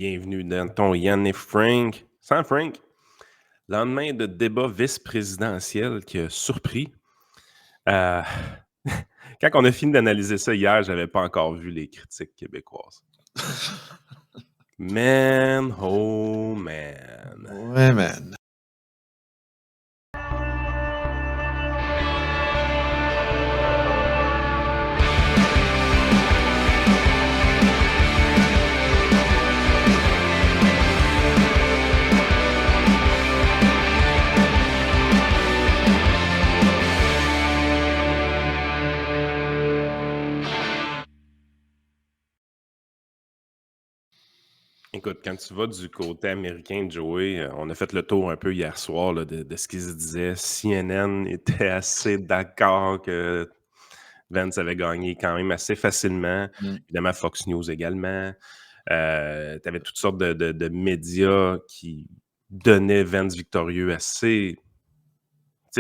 Bienvenue dans ton Yann et Frank. Sans Frank, lendemain de débat vice-présidentiel qui a surpris. Euh, Quand on a fini d'analyser ça hier, j'avais pas encore vu les critiques québécoises. Man, oh man. Ouais, man. Écoute, quand tu vas du côté américain de Joey, on a fait le tour un peu hier soir là, de ce qu'ils se disaient. CNN était assez d'accord que Vance avait gagné quand même assez facilement. Évidemment, Fox News également. Tu avais toutes sortes de médias qui donnaient Vance victorieux assez...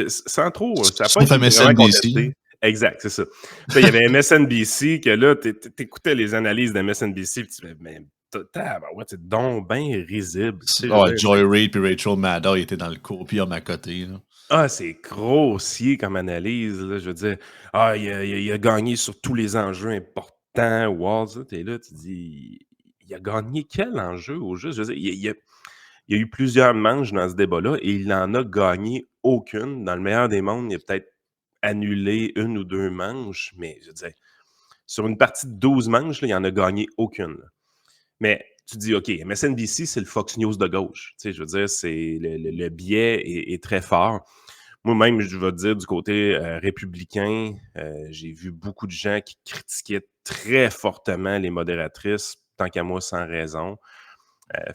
Sans trop... Ça n'a pas Sauf été vraiment MSNBC. contesté. Exact, c'est ça. Puis il y avait MSNBC, que là, t'écoutais les analyses de MSNBC, puis tu fais, mais ouais, c'est donc bien risible. Tu sais, je veux dire, Joy Reid et Rachel Maddow étaient dans le copium à côté. Là. ah, c'est grossier comme analyse, là. Je veux dire, il a gagné sur tous les enjeux importants. Walls, t'es là, tu dis, il a gagné quel enjeu au juste? Je veux dire, il y a eu plusieurs manches dans ce débat-là et il n'en a gagné aucune. Dans le meilleur des mondes, il a peut-être annulé une ou deux manches, mais je veux dire, sur une partie de 12 manches, là, il n'en a gagné aucune. Là. Mais tu dis, OK, MSNBC, c'est le Fox News de gauche. Tu sais, je veux dire, c'est le biais est très fort. Moi-même, je vais te dire, du côté républicain, j'ai vu beaucoup de gens qui critiquaient très fortement les modératrices, tant qu'à moi, sans raison.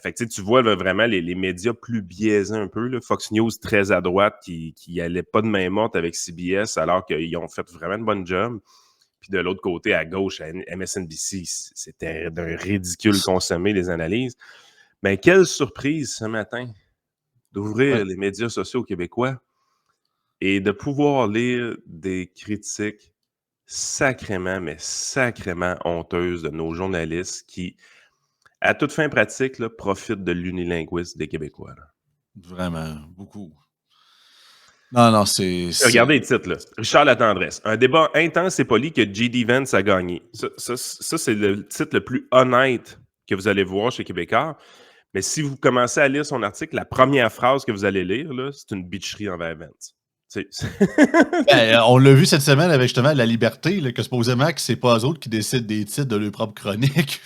Fait que tu vois là, vraiment les médias plus biaisés un peu. Là. Fox News très à droite qui n'allait pas de main morte avec CBS alors qu'ils ont fait vraiment une bonne job. Puis de l'autre côté, à gauche, à MSNBC, c'était d'un ridicule consommé, les analyses. Mais quelle surprise ce matin d'ouvrir les médias sociaux québécois et de pouvoir lire des critiques sacrément, mais sacrément honteuses de nos journalistes qui, à toute fin pratique, là, profitent de l'unilinguisme des Québécois. Là. Vraiment, beaucoup. Non, c'est... Regardez les titres, là. Richard Latendresse. Un débat intense et poli que J.D. Vance a gagné. Ça, c'est le titre le plus honnête que vous allez voir chez Québécois. Mais si vous commencez à lire son article, la première phrase que vous allez lire, là, c'est une bitcherie envers Vance. On l'a vu cette semaine avec justement La Liberté, là, que supposément que c'est pas eux autres qui décident des titres de leur propre chronique.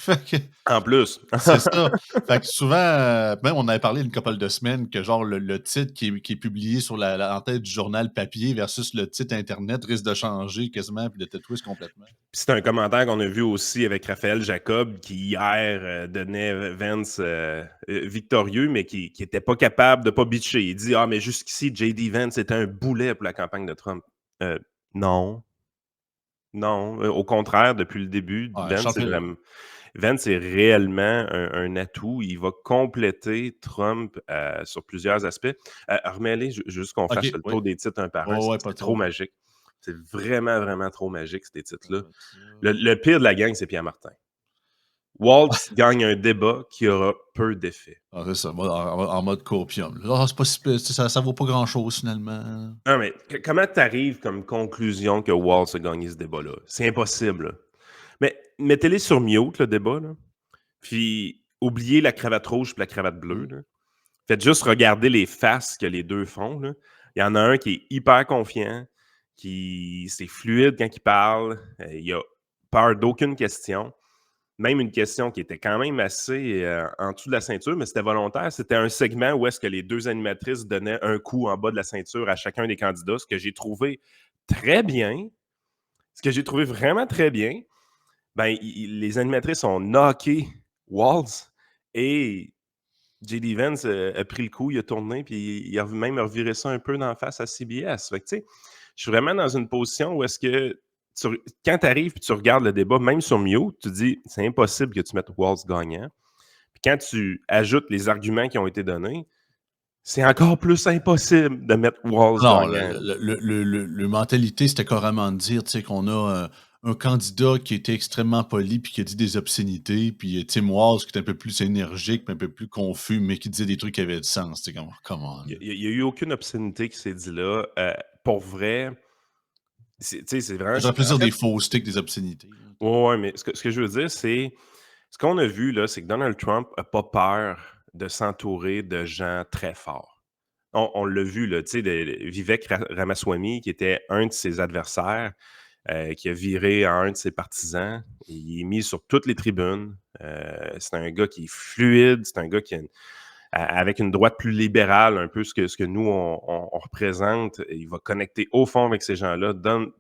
En plus. C'est ça. Fait que souvent, même on avait parlé une couple de semaines que genre le titre qui est publié sur en tête du journal papier versus le titre Internet risque de changer quasiment puis de te twist complètement. Puis c'est un commentaire qu'on a vu aussi avec Raphaël Jacob qui hier donnait Vance victorieux, mais qui n'était pas capable de pas bitcher. Il dit « Ah, mais jusqu'ici, J.D. Vance était un boulet pour la campagne de Trump. Non. Non. Au contraire, depuis le début, Vance est réellement un atout. Il va compléter Trump sur plusieurs aspects. Remets-les, juste qu'on fasse le tour des titres un par un. C'est trop magique. C'est vraiment, vraiment trop magique, ces titres-là. Le pire de la gang, c'est Pierre Martin. Waltz gagne un débat qui aura peu d'effet. Ah, c'est ça, en mode copium. Ah, c'est pas ça vaut pas grand-chose, finalement. Non, mais comment tu arrives comme conclusion que Waltz a gagné ce débat-là? C'est impossible. Là. Mais mettez-les sur mute, le débat. Là. Puis oubliez la cravate rouge et la cravate bleue. Là. Faites juste regarder les faces que les deux font. Là. Il y en a un qui est hyper confiant, c'est fluide quand il parle, il a peur d'aucune question. Même une question qui était quand même assez en dessous de la ceinture, mais c'était volontaire. C'était un segment où est-ce que les deux animatrices donnaient un coup en bas de la ceinture à chacun des candidats, ce que j'ai trouvé très bien. Ce que j'ai trouvé vraiment très bien. Ben, les animatrices ont knocké Waltz et J.D. Vance a pris le coup, il a tourné, puis il a même reviré ça un peu d'en face à CBS. Fait que, tu sais, je suis vraiment dans une position où est-ce que quand tu arrives et tu regardes le débat, même sur Mute, tu dis c'est impossible que tu mettes Waltz gagnant. Puis quand tu ajoutes les arguments qui ont été donnés, c'est encore plus impossible de mettre Waltz Non, gagnant. le mentalité, c'était carrément de dire qu'on a un candidat qui était extrêmement poli puis qui a dit des obscénités, puis Tim Walz qui était un peu plus énergique, puis un peu plus confus, mais qui disait des trucs qui avaient du sens. C'est comme, oh, come on. Il y a eu aucune obscénité qui s'est dit là. Pour vrai, tu sais, c'est vraiment. J'aurais plus En dire des fait, faussetés que des obscénités. ouais, ouais, mais ce que je veux dire, c'est. Ce qu'on a vu, là, c'est que Donald Trump n'a pas peur de s'entourer de gens très forts. On l'a vu, là, tu sais, Vivek Ramaswamy, qui était un de ses adversaires, qui a viré en un de ses partisans. Il est mis sur toutes les tribunes. C'est un gars qui est fluide, c'est un gars qui avec une droite plus libérale, un peu ce que nous, on représente. Il va connecter au fond avec ces gens-là.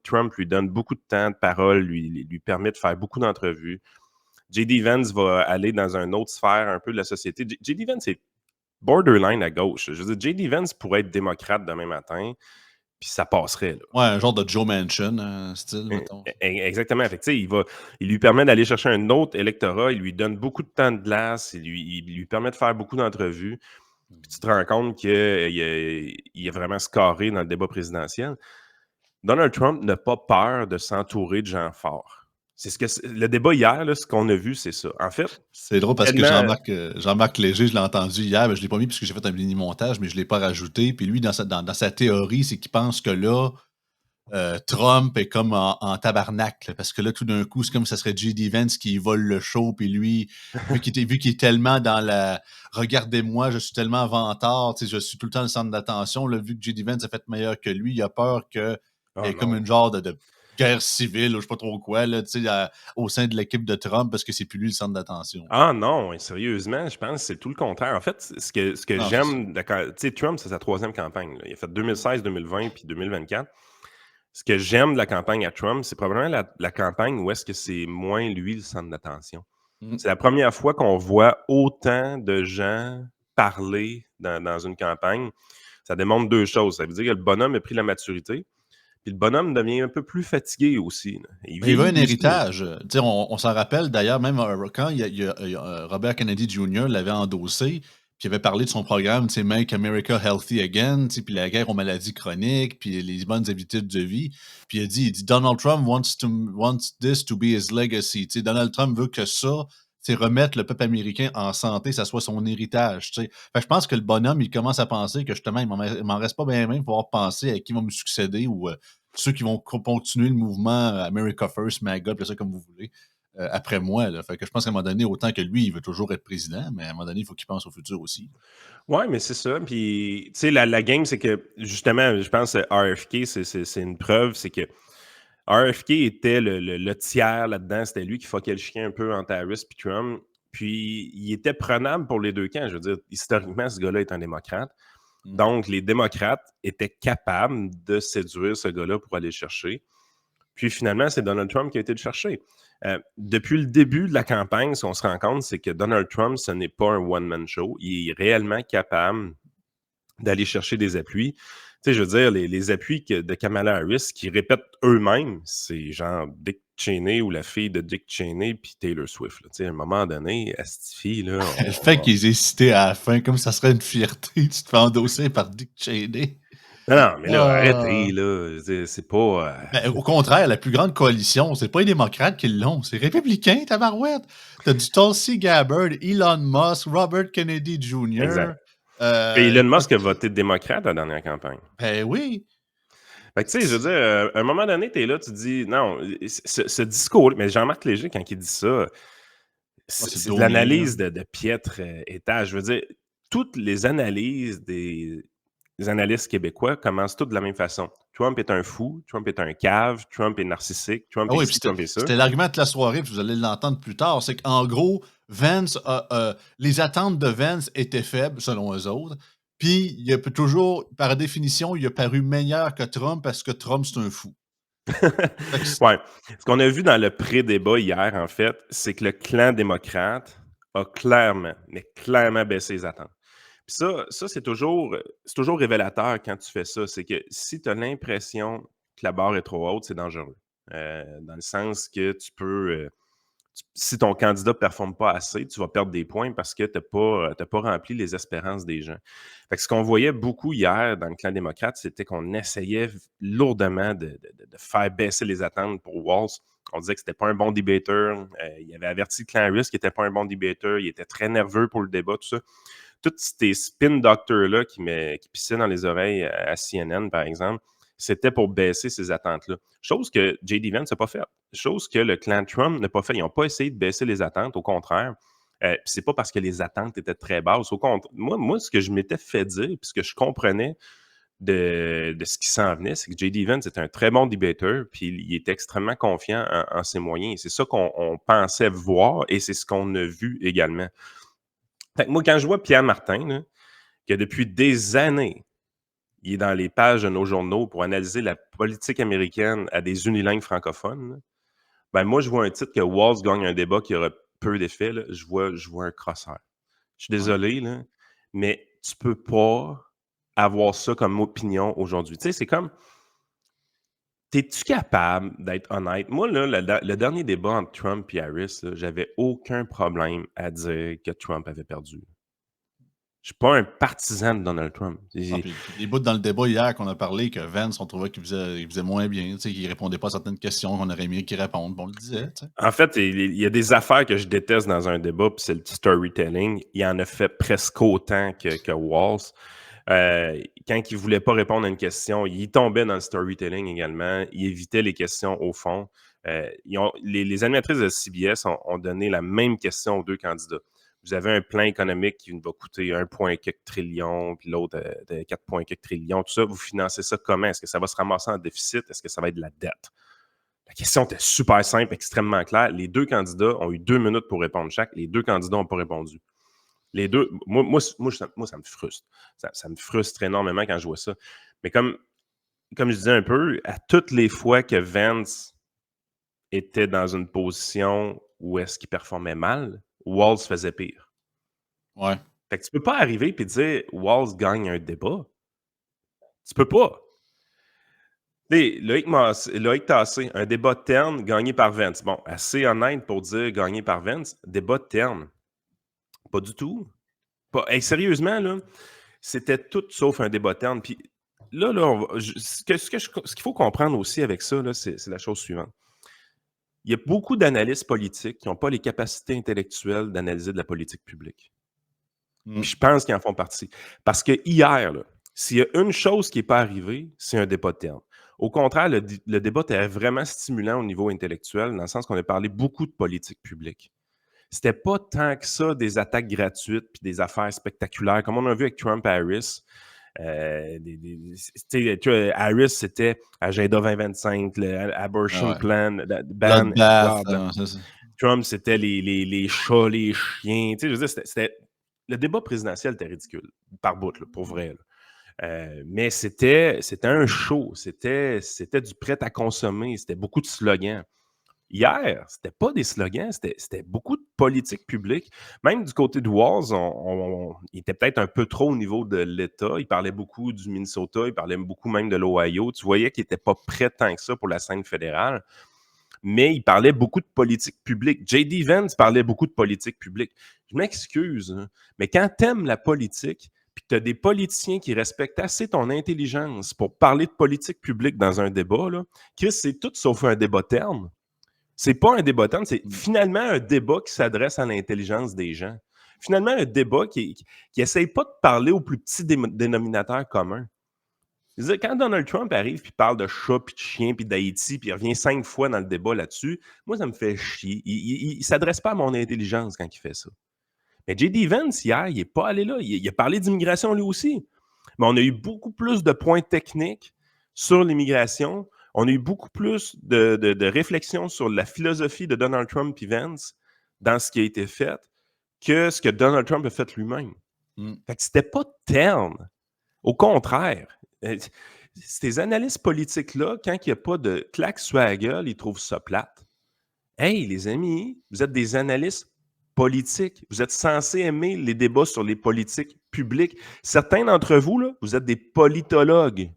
Trump lui donne beaucoup de temps de parole, lui permet de faire beaucoup d'entrevues. J.D. Vance va aller dans une autre sphère un peu de la société. J.D. Vance est borderline à gauche. Je veux dire, J.D. Vance pourrait être démocrate demain matin, puis ça passerait, là. Ouais, un genre de Joe Manchin, style, mettons. Exactement. Fait que, tu sais, il lui permet d'aller chercher un autre électorat, il lui donne beaucoup de temps de glace, il lui permet de faire beaucoup d'entrevues. Puis tu te rends compte qu'il est vraiment scoré dans le débat présidentiel. Donald Trump n'a pas peur de s'entourer de gens forts. Le débat hier, là, ce qu'on a vu, c'est ça. En fait, C'est drôle parce que tellement. Jean-Marc Léger, je l'ai entendu hier, mais je ne l'ai pas mis parce que j'ai fait un mini-montage, mais je ne l'ai pas rajouté. Puis lui, dans sa théorie, c'est qu'il pense que là, Trump est comme en tabarnak, là, parce que là, tout d'un coup, c'est comme si ça serait J.D. Vance qui vole le show, puis lui, vu qu'il est tellement dans la regardez-moi, je suis tellement vantard, je suis tout le temps le centre d'attention, là, vu que J.D. Vance a fait meilleur que lui, il a peur qu'il y Oh ait comme non. une genre de guerre civile, ou je sais pas trop quoi, là, au sein de l'équipe de Trump, parce que c'est plus lui le centre d'attention. Ah non, sérieusement, je pense que c'est tout le contraire. En fait, ce que Non, c'est ça. j'aime, tu sais, Trump, c'est sa troisième campagne, là. Il a fait 2016, 2020 puis 2024. Ce que j'aime de la campagne à Trump, c'est probablement la campagne où est-ce que c'est moins lui le centre d'attention. Mm. C'est la première fois qu'on voit autant de gens parler dans une campagne. Ça démontre deux choses. Ça veut dire que le bonhomme a pris la maturité, puis le bonhomme devient un peu plus fatigué aussi, là. Il Mais il veut vieillit un aussi. héritage. On s'en rappelle d'ailleurs, même quand Robert Kennedy Jr. l'avait endossé, puis il avait parlé de son programme, Make America Healthy Again, puis la guerre aux maladies chroniques, puis les bonnes habitudes de vie. Puis il dit Donald Trump wants this to be his legacy. Donald Trump veut que ça, c'est remettre le peuple américain en santé, ça soit son héritage. Fait que je pense que le bonhomme, il commence à penser que justement, il m'en reste pas bien pour pouvoir penser à qui va me succéder ou ceux qui vont continuer le mouvement America First, MAGA, appelez ça comme vous voulez, après moi. Là. Fait que je pense qu'à un moment donné, autant que lui, il veut toujours être président, mais à un moment donné, il faut qu'il pense au futur aussi. Ouais, mais c'est ça. Puis, tu sais, la game, c'est que, justement, je pense que RFK, c'est une preuve, c'est que RFK était le tiers là-dedans. C'était lui qui fuckait le chien un peu entre Harris et Trump. Puis, il était prenable pour les deux camps. Je veux dire, historiquement, ce gars-là est un démocrate. Mm. Donc, les démocrates étaient capables de séduire ce gars-là pour aller le chercher. Puis, finalement, c'est Donald Trump qui a été le chercher. Depuis le début de la campagne, ce qu'on se rend compte, c'est que Donald Trump, ce n'est pas un one-man show. Il est réellement capable d'aller chercher des appuis. Tu sais, je veux dire, les appuis de Kamala Harris qui répètent eux-mêmes, c'est genre Dick Cheney ou la fille de Dick Cheney puis Taylor Swift. Là. Tu sais, à un moment donné, Asti, là, Le fait qu'ils aient cité à la fin, comme ça serait une fierté, tu te fais endosser par Dick Cheney. Non, non, mais là, Ah. arrêtez, là. Je veux dire, c'est pas. Ben, au contraire, la plus grande coalition, c'est pas les démocrates qui l'ont, c'est les républicains, tabarouette. T'as du Tulsi Gabbard, Elon Musk, Robert Kennedy Jr. Exact. Et Elon Écoute, Musk a voté démocrate à la dernière campagne. ben oui. Fait que, tu sais, je veux dire, à un moment donné, t'es là, tu dis, non, ce discours, mais Jean-Marc Léger, quand il dit ça, Ah, c'est c'est de donné, là. l'analyse de piètre étage. Je veux dire, toutes les analyses des analystes québécois commencent toutes de la même façon. Trump est un fou, Trump est un cave, Trump est narcissique, Trump Ah est oui, puis ci, Trump est ça. c'était l'argument de la soirée, puis vous allez l'entendre plus tard, c'est qu'en gros, les attentes de Vance étaient faibles, selon eux autres, puis il a toujours, par définition, il a paru meilleur que Trump parce que Trump, c'est un fou. Fait que Ouais. Ce qu'on a vu dans le pré-débat hier, en fait, c'est que le clan démocrate a clairement, mais clairement baissé les attentes. Puis ça c'est toujours révélateur quand tu fais ça. C'est que si tu as l'impression que la barre est trop haute, c'est dangereux. Dans le sens que tu peux, si ton candidat ne performe pas assez, tu vas perdre des points parce que tu n'as pas rempli les espérances des gens. Fait que ce qu'on voyait beaucoup hier dans le clan démocrate, c'était qu'on essayait lourdement de faire baisser les attentes pour Walz. On disait que c'était pas un bon debater. Il avait averti Clarence qu'il était pas un bon debater. Il était très nerveux pour le débat, tout ça. Tous ces spin doctors-là qui pissaient dans les oreilles à CNN, par exemple, c'était pour baisser ces attentes-là. Chose que J.D. Vance n'a pas fait. Chose que le clan Trump n'a pas fait. Ils n'ont pas essayé de baisser les attentes, au contraire. C'est pas parce que les attentes étaient très basses. Au contraire, moi, ce que je m'étais fait dire, puis ce que je comprenais de ce qui s'en venait, c'est que J.D. Vance est un très bon debater, puis il est extrêmement confiant en ses moyens. Et c'est ça qu'on pensait voir, et c'est ce qu'on a vu également. Fait que moi, quand je vois Pierre Martin, là, que depuis des années, il est dans les pages de nos journaux pour analyser la politique américaine à des unilingues francophones, là, ben moi, je vois un titre que Walz gagne un débat qui aura peu d'effet, là, je vois un crosseur. Je suis Ouais. désolé, là, mais tu peux pas avoir ça comme opinion aujourd'hui. Tu sais, c'est comme, t'es-tu capable d'être honnête? Moi, là, le dernier débat entre Trump et Harris, là, j'avais aucun problème à dire que Trump avait perdu. Je suis pas un partisan de Donald Trump. Ah, puis les bouts dans le débat hier qu'on a parlé que Vance, on trouvait qu'il faisait moins bien, tu sais, qu'il répondait pas à certaines questions qu'on aurait aimé qu'il réponde. Bon, on le disait, tu sais. En fait, il y a des affaires que je déteste dans un débat, puis c'est le storytelling. Il en a fait presque autant que Walz. Quand il ne voulait pas répondre à une question, il tombait dans le storytelling également. Il évitait les questions au fond. Les animatrices de CBS ont donné la même question aux deux candidats. Vous avez un plan économique qui va coûter 1,4 trillion, puis l'autre de 4,4 trillions. Tout ça, vous financez ça comment? Est-ce que ça va se ramasser en déficit? Est-ce que ça va être de la dette? La question était super simple, extrêmement claire. Les deux candidats ont eu 2 minutes pour répondre chaque. Les deux candidats n'ont pas répondu. Les deux, ça me frustre. Ça me frustre énormément quand je vois ça. Mais comme je disais un peu, à toutes les fois que Vance était dans une position où est-ce qu'il performait mal, Walz faisait pire. Ouais. Fait que tu peux pas arriver et dire Walz gagne un débat. Tu peux pas. Loïc Tassé, un débat terne gagné par Vance. Bon, assez honnête pour dire gagné par Vance. Débat terne. Pas du tout. Pas, hey, sérieusement, là, c'était tout sauf un débat terne. Puis là, ce qu'il faut comprendre aussi avec ça, là, c'est la chose suivante. Il y a beaucoup d'analystes politiques qui n'ont pas les capacités intellectuelles d'analyser de la politique publique. Mm. Puis je pense qu'ils en font partie. Parce que hier, là, s'il y a une chose qui n'est pas arrivée, c'est un débat terne. Au contraire, le débat était vraiment stimulant au niveau intellectuel, dans le sens qu'on a parlé beaucoup de politique publique. C'était pas tant que ça des attaques gratuites puis des affaires spectaculaires, comme on a vu avec Trump et Harris. Harris, c'était Agenda 2025, le Ah Abortion ouais. Plan, ban, Bloodbath, blah, blah. c'est ça. Trump, c'était les chats, les chiens. Je veux dire, le débat présidentiel était ridicule, par bout, là, pour vrai. Là. Mais c'était un show, c'était du prêt à consommer, c'était beaucoup de slogans. Hier, c'était pas des slogans, c'était beaucoup de politique publique. Même du côté de Walz, il était peut-être un peu trop au niveau de l'État. Il parlait beaucoup du Minnesota, il parlait beaucoup même de l'Ohio. Tu voyais qu'il n'était pas prêt tant que ça pour la scène fédérale, mais il parlait beaucoup de politique publique. J.D. Vance parlait beaucoup de politique publique. Je m'excuse, hein, mais quand tu aimes la politique, puis que tu as des politiciens qui respectent assez ton intelligence pour parler de politique publique dans un débat, là, Chris, c'est tout sauf un débat terne. C'est pas un débat terne, c'est finalement un débat qui s'adresse à l'intelligence des gens. Finalement, un débat qui essaye pas de parler au plus petit dénominateur commun. Je veux dire, quand Donald Trump arrive puis parle de chat, puis de chien, puis d'Haïti, puis il revient 5 fois dans le débat là-dessus, moi, ça me fait chier. Il s'adresse pas à mon intelligence quand il fait ça. Mais J.D. Vance, hier, il n'est pas allé là. Il a parlé d'immigration lui aussi. Mais on a eu beaucoup plus de points techniques sur l'immigration. On a eu beaucoup plus de réflexions sur la philosophie de Donald Trump et Vance dans ce qui a été fait que ce que Donald Trump a fait lui-même. Mm. Fait que c'était pas terne. Au contraire. Ces analystes politiques-là, quand il n'y a pas de claque sur la gueule, ils trouvent ça plate. Hey, les amis, vous êtes des analystes politiques. Vous êtes censés aimer les débats sur les politiques publiques. Certains d'entre vous, là, vous êtes des politologues.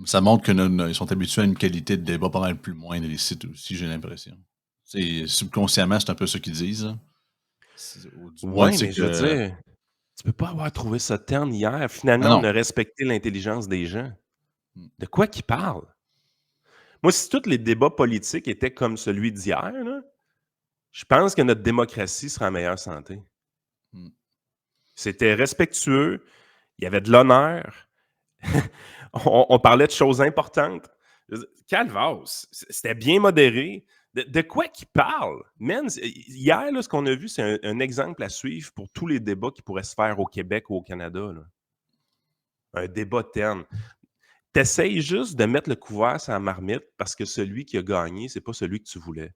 Ça montre qu'ils sont habitués à une qualité de débat pas mal plus moindre ici aussi, j'ai l'impression. Subconsciemment, c'est un peu ce qu'ils disent. Là. Du moins, Oui, c'est mais je veux que. dire, tu peux pas avoir trouvé ça terne hier. Ah Finalement, on non. a respecté l'intelligence des gens. Mm. De quoi qu'ils parlent? Moi, si tous les débats politiques étaient comme celui d'hier, là, je pense que notre démocratie serait en meilleure santé. Mmh. C'était respectueux, il y avait de l'honneur, on parlait de choses importantes. Calvados, c'était bien modéré. De quoi qu'il parle? Man, hier, là, ce qu'on a vu, c'est un exemple à suivre pour tous les débats qui pourraient se faire au Québec ou au Canada. Là. Un débat terne. T'essayes juste de mettre le couvert sur la marmite parce que celui qui a gagné, c'est pas celui que tu voulais.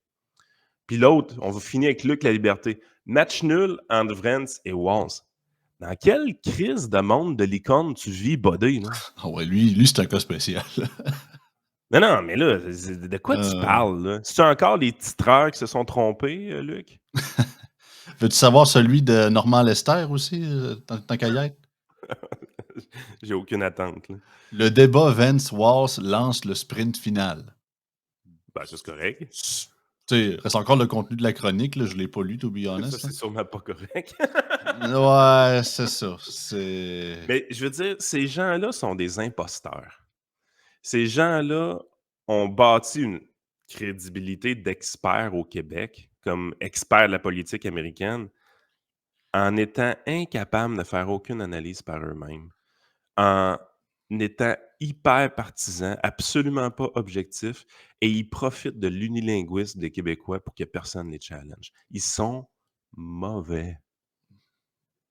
Puis l'autre, on va finir avec Luc La Liberté. Match nul entre Vance et Walls. Dans quelle crise de monde de licorne tu vis, Buddy? Là? Ah ouais, lui c'est un cas spécial. Non, non, mais là, de quoi tu Heu, parles? Là? C'est encore les titreurs qui se sont trompés, Luc? Veux-tu savoir celui de Normand Lester aussi, tant qu'à y être? J'ai aucune attente. Là. Le débat Vance-Walz lance le sprint final. Ben, ça, c'est correct. Tu sais, reste encore le contenu de la chronique, là, je l'ai pas lu, to be Ça, honest, là. c'est sûrement pas correct. Ouais, c'est ça, c'est Mais je veux dire, ces gens-là sont des imposteurs. Ces gens-là ont bâti une crédibilité d'experts au Québec, comme experts de la politique américaine, en étant incapables de faire aucune analyse par eux-mêmes, en étant hyper partisans, absolument pas objectifs, et ils profitent de l'unilinguisme des Québécois pour que personne les challenge. Ils sont mauvais.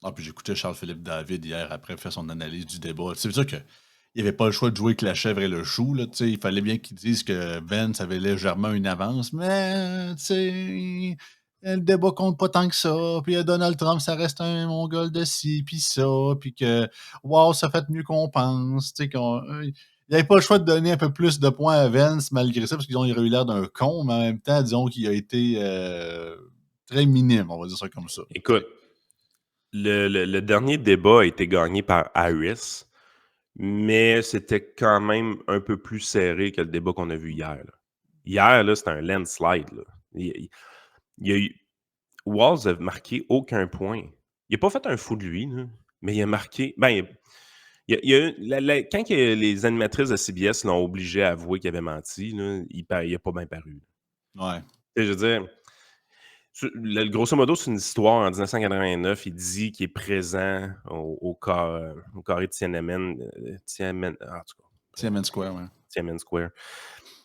ah, puis j'écoutais Charles-Philippe David hier après faire son analyse du débat. C'est sûr qu'il y avait pas le choix de jouer avec la chèvre et le chou, là, tu sais. Il fallait bien qu'ils disent que Vance avait légèrement une avance, mais, tu sais, le débat compte pas tant que ça. Puis Donald Trump, ça reste un mongol de ci, puis ça, puis que, wow, ça fait mieux qu'on pense, tu sais, il avait pas le choix de donner un peu plus de points à Vance malgré ça, parce qu'ils ont eu l'air d'un con, mais en même temps, disons qu'il a été très minime, on va dire ça comme ça. Écoute, le dernier débat a été gagné par Harris, mais c'était quand même un peu plus serré que le débat qu'on a vu hier. Là. Hier, là, c'était un landslide. Là. Il y a eu. Walz a marqué aucun point. Il n'a pas fait un fou de lui, là, mais il a marqué. Ben, il y a eu- quand les animatrices de CBS l'ont obligé à avouer qu'il avait menti, là, il n'a pas bien paru. Ouais. Tu sais, je veux dire, grosso modo, c'est une histoire en 1989. Il dit qu'il est présent au carré de Tiananmen, en tout cas, Tiananmen Square, ouais. Tiananmen Square.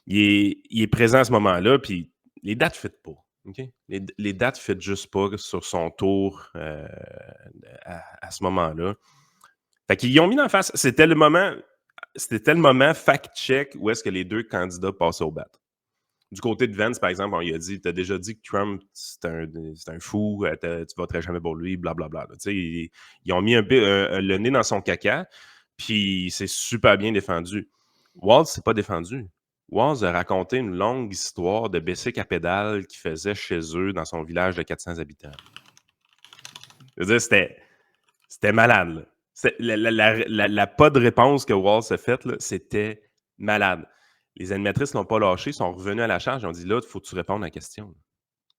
Il est présent à ce moment-là, puis les dates ne fit pas. OK? Les dates ne fit juste pas sur son tour à ce moment-là. Fait qu'ils ont mis en face. C'était le moment fact-check où est-ce que les deux candidats passaient au bat. Du côté de Vance, par exemple, on lui a dit t'as déjà dit que Trump, c'est un fou, tu voterais jamais pour lui, blablabla. Tu sais, ils ont mis un peu le nez dans son caca, puis c'est super bien défendu. Walz s'est pas défendu. Walz a raconté une longue histoire de bicycle à pédale qu'il faisait chez eux dans son village de 400 habitants. Je veux dire, c'était malade. Là. La pas de réponse que Walz a faite, là, c'était malade. Les animatrices l'ont pas lâché, sont revenues à la charge et ont dit là, il faut que tu répondes à la question.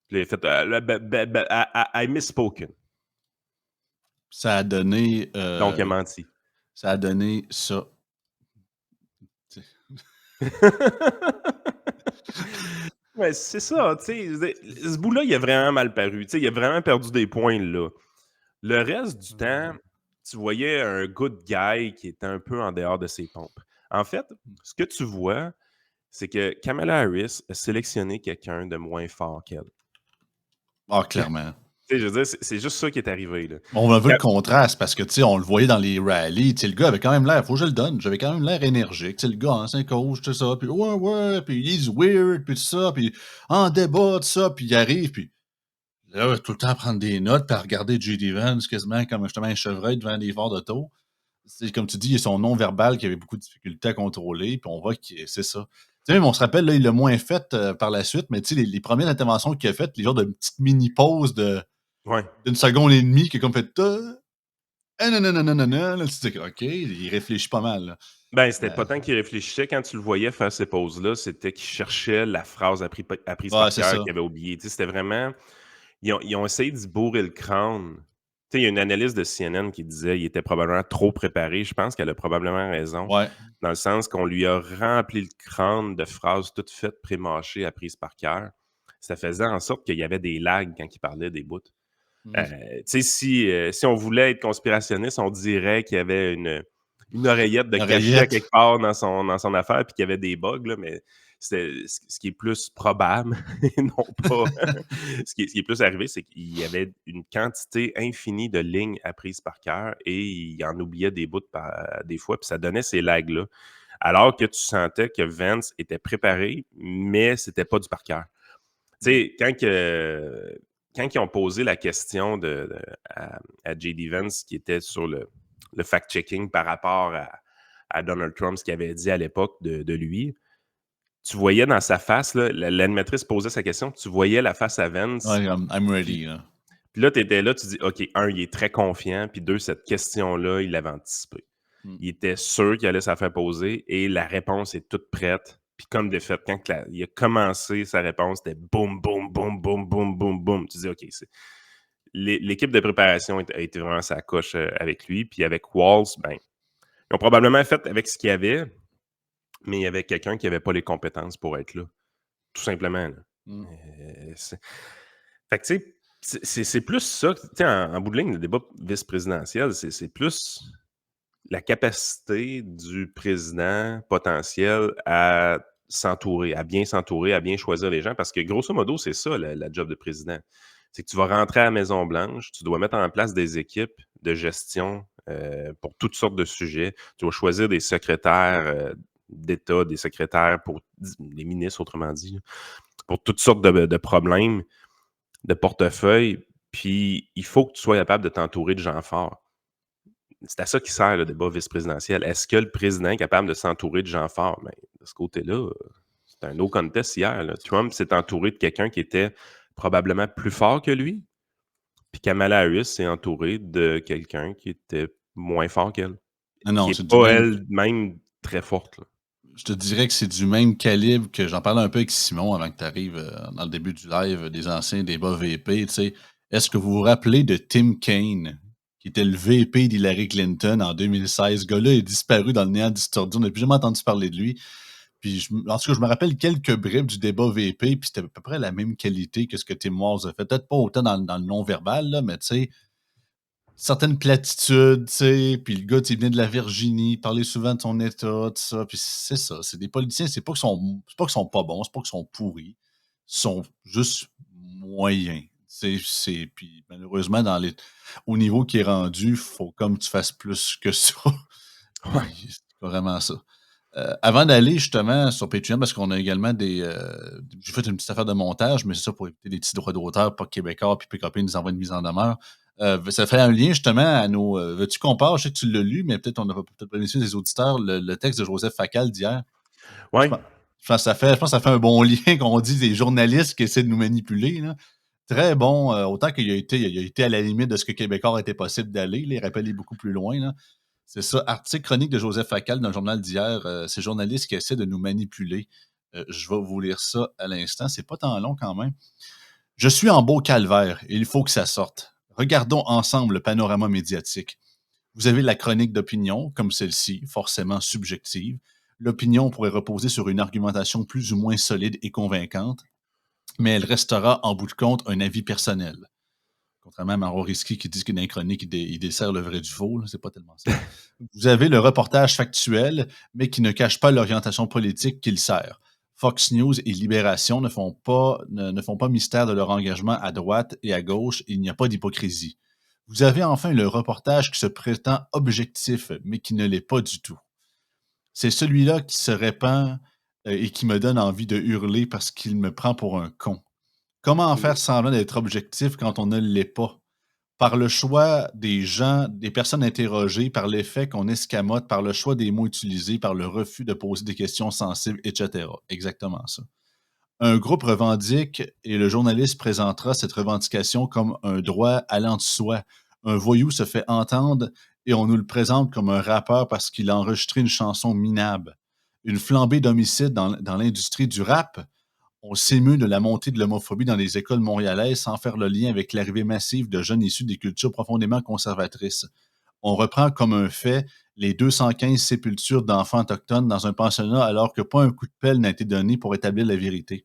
Puis là, il a fait I misspoken. Ça a donné, Donc, il a menti. ça a donné ça. Mais c'est ça, tu sais. Ce bout-là, il a vraiment mal paru. Tu sais, il a vraiment perdu des points là. Le reste du temps, tu voyais un good guy qui était un peu en dehors de ses pompes. En fait, ce que tu vois, c'est que Kamala Harris a sélectionné quelqu'un de moins fort qu'elle. Ah, clairement. Tu sais, je veux dire, c'est juste ça qui est arrivé. Là. On a vu le contraste parce que, tu sais, on le voyait dans les rallyes. Tu sais, le gars avait quand même l'air, faut que je le donne, j'avais quand même l'air énergique. Tu sais, le gars, ancien coach, tout ça, puis ouais, puis he's weird, puis tout ça, puis en débat, tout ça, puis il arrive, puis là, tout le temps à prendre des notes, puis à regarder J.D. Vance quasiment comme justement un chevreuil devant des phares d'auto. C'est comme tu dis, il y a son non-verbal qui avait beaucoup de difficultés à contrôler, puis on voit que c'est ça. Tu sais, même on se rappelle, là, il l'a moins fait par la suite, mais tu sais, les premières interventions qu'il a faites, les genres de petites mini-pauses Ouais. d'une seconde et demie, qui est comme fait ah non, non, non, non, non, non, là, tu sais, OK, il réfléchit pas mal. Là. Ben, c'était pas tant qu'il réfléchissait. Quand tu le voyais faire ces pauses-là, c'était qu'il cherchait la phrase apprise Ouais, par c'est cœur ça. qu'il avait oubliée. Tu sais, c'était vraiment. Ils ont essayé d'y bourrer le crâne sais, il y a une analyste de CNN qui disait qu'il était probablement trop préparé. Je pense qu'elle a probablement raison, Ouais. dans le sens qu'on lui a rempli le crâne de phrases toutes faites, pré-mâchées, apprises par cœur. Ça faisait en sorte qu'il y avait des lags quand il parlait des bouts. Mmh. Tu sais, si on voulait être conspirationniste, on dirait qu'il y avait une oreillette de Une cachet oreillette. quelque part dans son affaire, puis qu'il y avait des bugs, là, mais ce qui est plus probable, et non pas. Ce qui est plus arrivé, c'est qu'il y avait une quantité infinie de lignes apprises par cœur et il en oubliait des bouts des fois, puis ça donnait ces lags-là. Alors que tu sentais que Vance était préparé, mais c'était pas du par cœur. Tu Mmh. sais, quand ils ont posé la question à J.D. Vance, qui était sur le fact-checking par rapport à Donald Trump, ce qu'il avait dit à l'époque de lui, tu voyais dans sa face, là, l'animatrice posait sa question, tu voyais la face à Vance, Ouais, I'm puis, ready, là. puis là, tu étais là, tu dis, OK, un, il est très confiant, puis deux, cette question-là, il l'avait anticipée. Mmh. Il était sûr qu'il allait se la faire poser et la réponse est toute prête. Puis comme de fait, quand il a commencé sa réponse, c'était boum, boum, boum, boum, boum, boum, boum. Tu dis, OK, l'équipe de préparation a été vraiment sa coche avec lui. Puis avec Walls, ben, ils ont probablement fait avec ce qu'il y avait, mais il y avait quelqu'un qui n'avait pas les compétences pour être là. Tout simplement. Là. Mmh. Fait que, tu sais, c'est plus ça. Tu sais, en bout de ligne, le débat vice-présidentiel, c'est plus la capacité du président potentiel à s'entourer, à bien choisir les gens, parce que grosso modo, c'est ça la job de président. C'est que tu vas rentrer à la Maison-Blanche, tu dois mettre en place des équipes de gestion pour toutes sortes de sujets. Tu vas choisir des secrétaires d'État, des secrétaires pour les ministres, autrement dit, pour toutes sortes de problèmes, de portefeuilles. Puis il faut que tu sois capable de t'entourer de gens forts. C'est à ça qui sert le débat vice-présidentiel. Est-ce que le président est capable de s'entourer de gens forts? Ben, de ce côté-là, c'est un no contest hier. Là. Trump s'est entouré de quelqu'un qui était probablement plus fort que lui, puis Kamala Harris s'est entourée de quelqu'un qui était moins fort qu'elle, Non, qui non, n'est c'est du pas même. elle-même très forte. Là. Je te dirais que c'est du même calibre que j'en parlais un peu avec Simon avant que tu arrives dans le début du live, des anciens débats VP. Tu sais. Est-ce que vous vous rappelez de Tim Kaine, qui était le VP d'Hillary Clinton en 2016? Ce gars-là est disparu dans le néant distordu. On n'a plus jamais entendu parler de lui. Puis, en tout cas, je me rappelle quelques bribes du débat VP, puis c'était à peu près la même qualité que ce que Tim Walz a fait. Peut-être pas autant dans le non-verbal, là, mais tu sais, certaines platitudes, tu sais, puis le gars, tu sais, il venait de la Virginie, il parlait souvent de son état, tout ça, puis c'est ça, c'est des politiciens, c'est pas qu'ils sont pas bons, c'est pas qu'ils sont pourris, ils sont juste moyens. Puis malheureusement, au niveau qui est rendu, il faut comme tu fasses plus que ça. Ouais. Puis c'est vraiment ça. Avant d'aller justement sur Patreon, parce qu'on a également j'ai fait une petite affaire de montage, mais c'est ça pour éviter les petits droits d'auteur, pas Québécois, puis PKP nous envoie une mise en demeure. Ça fait un lien justement à nos. Veux-tu qu'on parle? Je sais que tu l'as lu, mais peut-être on n'a peut-être pas laissé des auditeurs le texte de Joseph Facal d'hier. Je Ouais. pense, je pense que ça fait un bon lien qu'on dit des journalistes qui essaient de nous manipuler. Là. Très bon, autant qu'il a été à la limite de ce que Québécois était possible d'aller. Il rappelle beaucoup plus loin. Là. C'est ça, article chronique de Joseph Facal dans le journal d'hier. Ces journalistes qui essaient de nous manipuler. Je vais vous lire ça à l'instant. C'est pas tant long quand même. Je suis en beau calvaire et il faut que ça sorte. Regardons ensemble le panorama médiatique. Vous avez la chronique d'opinion, comme celle-ci, forcément subjective. L'opinion pourrait reposer sur une argumentation plus ou moins solide et convaincante, mais elle restera en bout de compte un avis personnel. Contrairement à Maro Risky qui dit que dans les chroniques, il dessert le vrai du faux, là, c'est pas tellement ça. Vous avez le reportage factuel, mais qui ne cache pas l'orientation politique qu'il sert. Fox News et Libération ne font pas mystère de leur engagement à droite et à gauche, et il n'y a pas d'hypocrisie. Vous avez enfin le reportage qui se prétend objectif, mais qui ne l'est pas du tout. C'est celui-là qui se répand et qui me donne envie de hurler parce qu'il me prend pour un con. Comment faire semblant d'être objectif quand on ne l'est pas? Par le choix des gens, des personnes interrogées, par l'effet qu'on escamote, par le choix des mots utilisés, par le refus de poser des questions sensibles, etc. Exactement ça. Un groupe revendique et le journaliste présentera cette revendication comme un droit allant de soi. Un voyou se fait entendre et on nous le présente comme un rappeur parce qu'il a enregistré une chanson minable. Une flambée d'homicides dans l'industrie du rap. on s'émeut de la montée de l'homophobie dans les écoles montréalaises sans faire le lien avec l'arrivée massive de jeunes issus des cultures profondément conservatrices. On reprend comme un fait les 215 sépultures d'enfants autochtones dans un pensionnat alors que pas un coup de pelle n'a été donné pour établir la vérité.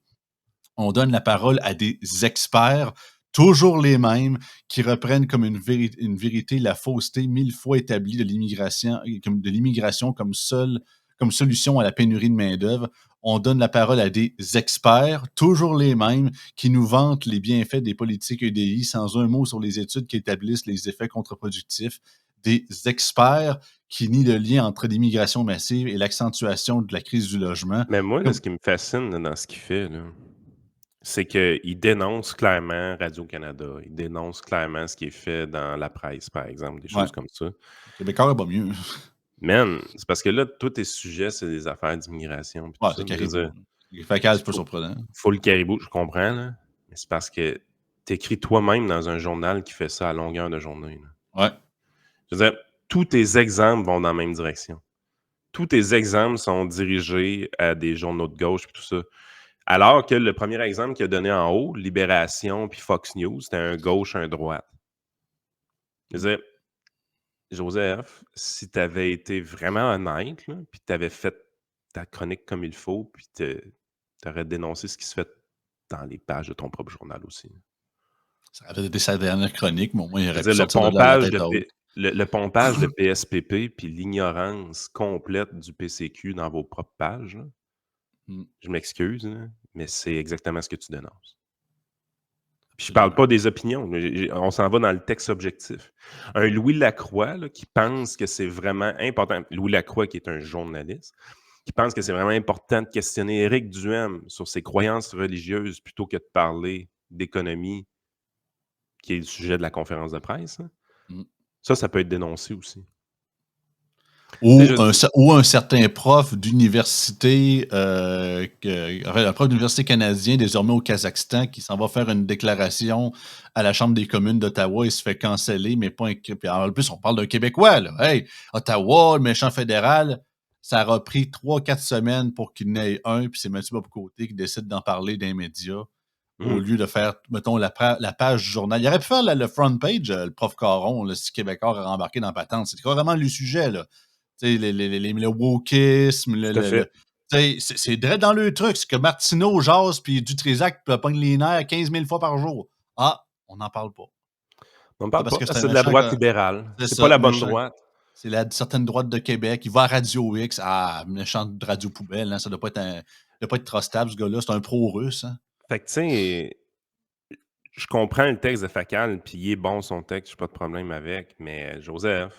On donne la parole à des experts, toujours les mêmes, qui reprennent comme une vérité la fausseté mille fois établie de l'immigration comme solution à la pénurie de main-d'œuvre. On donne la parole à des experts, toujours les mêmes, qui nous vantent les bienfaits des politiques EDI sans un mot sur les études qui établissent les effets contre-productifs. Des experts qui nient le lien entre l'immigration massive et l'accentuation de la crise du logement. Mais moi, là, Comme, ce qui me fascine là, dans ce qu'il fait, là, c'est qu'il dénonce clairement Radio-Canada. Il dénonce clairement ce qui est fait dans la presse, par exemple, des ouais, choses comme ça. Québécois va mieux. Man, c'est parce que là, tous tes sujets, c'est des affaires d'immigration puis tout Ouais, ça. c'est Mais je veux Caribou. dire, Les facals, c'est pas faut, surprenant. faut le caribou, je comprends, là. Mais c'est parce que t'écris toi-même dans un journal qui fait ça à longueur de journée, là. Ouais. Je veux dire, tous tes exemples vont dans la même direction. Tous tes exemples sont dirigés à des journaux de gauche et tout ça. Alors que le premier exemple qu'il a donné en haut, Libération puis Fox News, c'était un gauche, un droite. Je veux dire, Joseph, si tu avais été vraiment honnête, là, puis tu avais fait ta chronique comme il faut, puis tu aurais dénoncé ce qui se fait dans les pages de ton propre journal aussi. Ça avait été sa dernière chronique, mais au moins, il Je aurait veux pu dire, sortir de là la tête haute. Le pompage de PSPP puis l'ignorance complète du PCQ dans vos propres pages, là, Mm, je m'excuse, là, mais c'est exactement ce que tu dénonces. Puis je parle absolument. pas des opinions, on s'en va dans le texte objectif. Un Louis Lacroix là, qui pense que c'est vraiment important, Louis Lacroix qui est un journaliste, qui pense que c'est vraiment important de questionner Éric Duhem sur ses croyances religieuses plutôt que de parler d'économie, qui est le sujet de la conférence de presse, là. Mm. Ça peut être dénoncé aussi. Tu sais, je veux dire, Ou un certain prof d'université, enfin, un prof d'université canadien, désormais au Kazakhstan, qui s'en va faire une déclaration à la Chambre des communes d'Ottawa et se fait canceller, mais pas un. Puis en plus, on parle d'un Québécois, là. Hey, Ottawa, le méchant fédéral, ça aura pris 3-4 semaines pour qu'il n'ait un, puis c'est Mathieu Bocoté qui décide d'en parler dans les médias, au mmh, lieu de faire, mettons, la page du journal. Il aurait pu faire le front page, le prof Caron, là, si Québécois a rembarqué dans la patente. C'est vraiment le sujet, là. Tu sais, le wokisme, tout à fait. tu sais, c'est direct dans le truc. C'est que Martineau jase puis Dutrisac pogne les nerfs 15 000 fois par jour. Ah, on n'en parle pas. On ne Ah, parle parce pas que c'est parce un que c'est de la méchant. droite libérale. C'est C'est pas ça, la bonne méchant. droite. C'est la certaine droite de Québec. Il va à Radio X. Ah, méchant de radio poubelle. Hein, ça doit pas être doit pas être trustable, ce gars-là. C'est un pro-russe. Hein. Fait que tu sais, je comprends le texte de Facal, puis il est bon son texte, j'ai pas de problème avec, mais Joseph,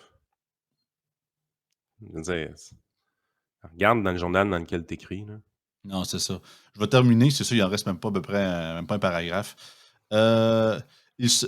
je veux dire, regarde dans le journal dans lequel tu écris, là. Non, c'est ça. Je vais terminer. C'est ça, il en reste même pas à peu près même pas un paragraphe. Euh, ils, se-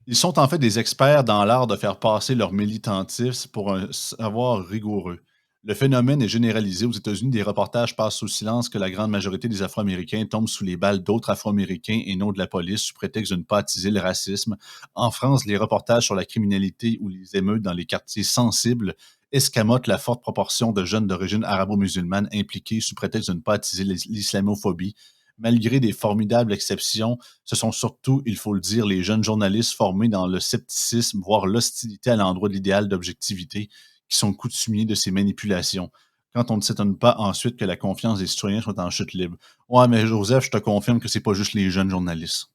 ils sont en fait des experts dans l'art de faire passer leur militantisme pour un savoir rigoureux. Le phénomène est généralisé aux États-Unis. Des reportages passent sous silence que la grande majorité des Afro-Américains tombent sous les balles d'autres Afro-Américains et non de la police sous prétexte de ne pas attiser le racisme. En France, les reportages sur la criminalité ou les émeutes dans les quartiers sensibles escamotent la forte proportion de jeunes d'origine arabo-musulmane impliqués sous prétexte de ne pas attiser l'islamophobie. Malgré des formidables exceptions, ce sont surtout, il faut le dire, les jeunes journalistes formés dans le scepticisme, voire l'hostilité à l'endroit de l'idéal d'objectivité, qui sont coutumiers de ces manipulations. Quand on ne s'étonne pas ensuite que la confiance des citoyens soit en chute libre. Ouais, mais Joseph, je te confirme que c'est pas juste les jeunes journalistes.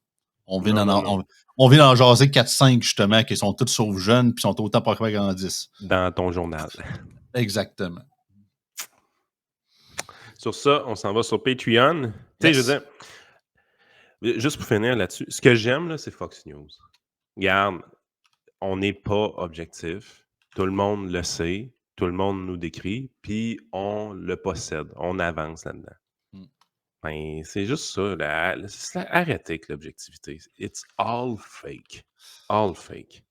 On vient Non, non, d'en, non. on vient d'en jaser 4-5 justement, qui sont tous sauf jeunes, puis sont autant propagandistes. Dans ton journal. Exactement. Sur ça, on s'en va sur Patreon. Tu sais, je veux Yes. dire, juste pour finir là-dessus, ce que j'aime, là, c'est Fox News. Regarde, on n'est pas objectif. Tout le monde le sait. Tout le monde nous décrit. Puis on le possède. On avance là-dedans. Mm. Ben, c'est juste ça. Là. Arrêtez avec l'objectivité. It's all fake. All fake.